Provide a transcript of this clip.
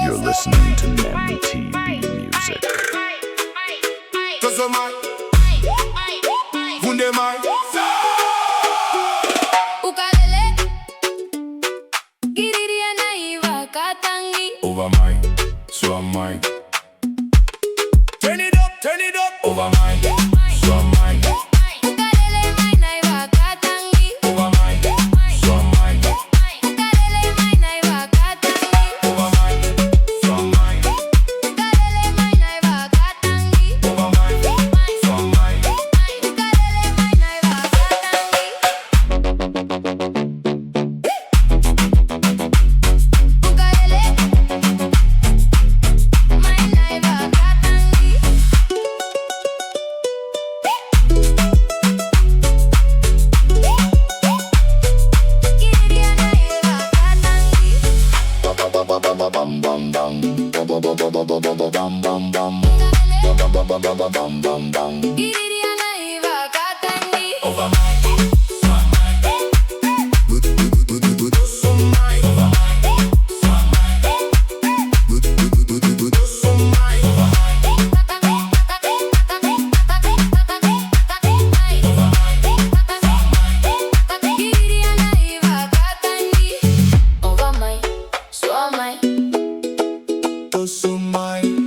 You're listening to NEMTB music. Ukulele, giriria na iVakatagi. Over mine, so am I. Turn it up. Over mine, so am I. Ukulele mai na iVakatagi. Over mine, so am I. Ukulele mai na iVakatagi. Over mine, so am I. Ukulele mai na iVakatagi. Over mine, so am I. Ukulele mai na iVakatagi. Ukulele mai na iVakatagi. Giriria na iVakatagi. Bam bam bam, bam bam bam, bam. Giriria na iVakatagi. Over mine, so am I. So am I. Over mine, so am I. So am I. Over Giriria na iVakatagi. Over my, so am I. so am I.